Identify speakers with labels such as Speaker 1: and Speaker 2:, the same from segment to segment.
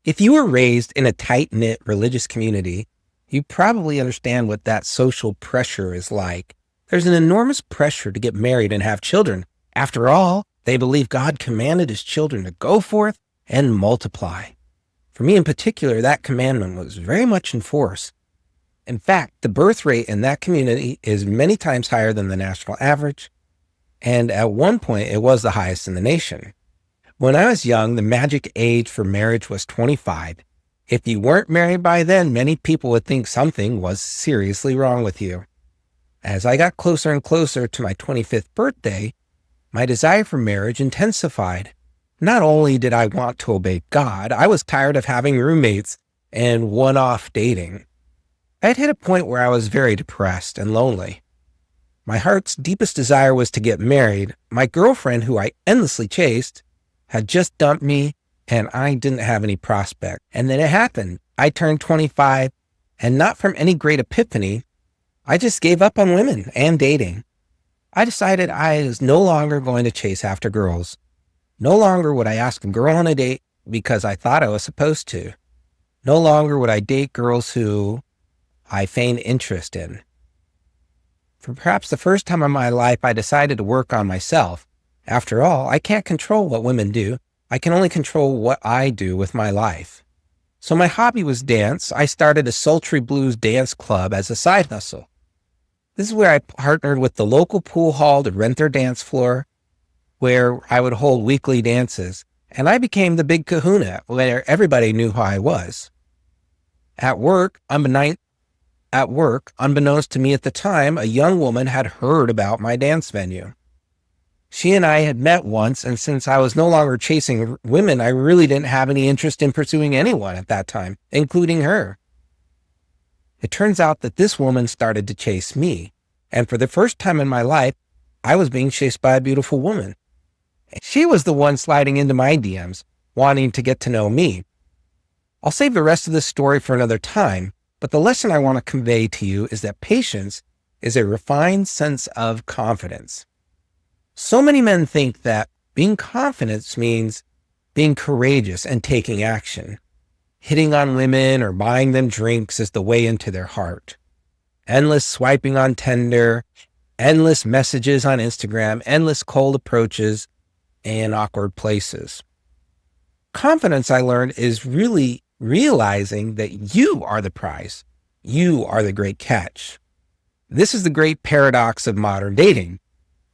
Speaker 1: If you were raised in a tight-knit religious community, you probably understand what that social pressure is like. There's an enormous pressure to get married and have children. After all, they believe God commanded his children to go forth and multiply. For me in particular, that commandment was very much in force. In fact, the birth rate in that community is many times higher than the national average, and at one point it was the highest in the nation. When I was young, the magic age for marriage was 25. If you weren't married by then, many people would think something was seriously wrong with you. As I got closer and closer to my 25th birthday, my desire for marriage intensified. Not only did I want to obey God, I was tired of having roommates and one-off dating. I had hit a point where I was very depressed and lonely. My heart's deepest desire was to get married. My girlfriend, who I endlessly chased, had just dumped me, and I didn't have any prospect. And then it happened. I turned 25, and not from any great epiphany, I just gave up on women and dating. I decided I was no longer going to chase after girls. No longer would I ask a girl on a date because I thought I was supposed to. No longer would I date girls who I feigned interest in. For perhaps the first time in my life, I decided to work on myself. After all, I can't control what women do. I can only control what I do with my life. So my hobby was dance. I started a sultry blues dance club as a side hustle. This is where I partnered with the local pool hall to rent their dance floor, where I would hold weekly dances. And I became the big kahuna, where everybody knew who I was. At work, unbeknownst to me at the time, a young woman had heard about my dance venue. She and I had met once, and since I was no longer chasing women, I really didn't have any interest in pursuing anyone at that time, including her. It turns out that this woman started to chase me, and for the first time in my life, I was being chased by a beautiful woman. She was the one sliding into my DMs, wanting to get to know me. I'll save the rest of this story for another time, but the lesson I want to convey to you is that patience is a refined sense of confidence. So many men think that being confident means being courageous and taking action. Hitting on women or buying them drinks is the way into their heart. Endless swiping on Tinder, endless messages on Instagram, endless cold approaches, and awkward places. Confidence, I learned, is really realizing that you are the prize. You are the great catch. This is the great paradox of modern dating.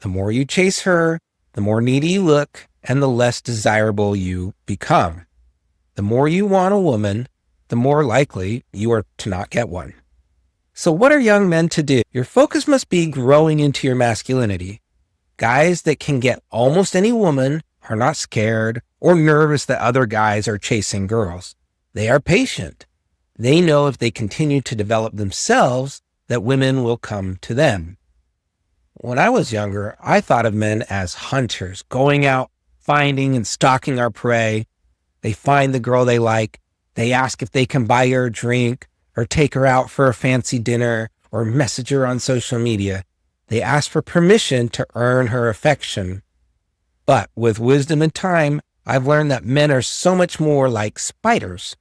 Speaker 1: The more you chase her, the more needy you look, and the less desirable you become. The more you want a woman, the more likely you are to not get one. So what are young men to do? Your focus must be growing into your masculinity. Guys that can get almost any woman are not scared or nervous that other guys are chasing girls. They are patient. They know if they continue to develop themselves, that women will come to them. When I was younger, I thought of men as hunters, going out, finding and stalking our prey. They find the girl they like. They ask if they can buy her a drink or take her out for a fancy dinner or message her on social media. They ask for permission to earn her affection. But with wisdom and time, I've learned that men are so much more like spiders.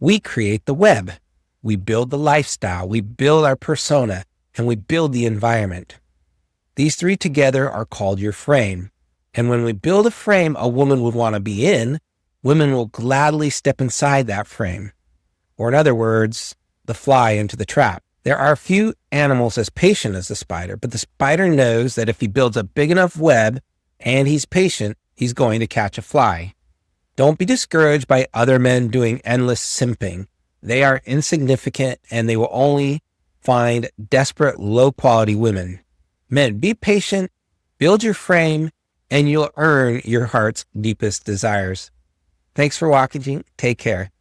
Speaker 1: We create the web. We build the lifestyle. We build our persona, and we build the environment. These three together are called your frame. And when we build a frame a woman would want to be in, women will gladly step inside that frame. Or in other words, the fly into the trap. There are few animals as patient as the spider, but the spider knows that if he builds a big enough web and he's patient, he's going to catch a fly. Don't be discouraged by other men doing endless simping. They are insignificant and they will only find desperate, low-quality women. Men, be patient, build your frame, and you'll earn your heart's deepest desires. Thanks for watching. Take care.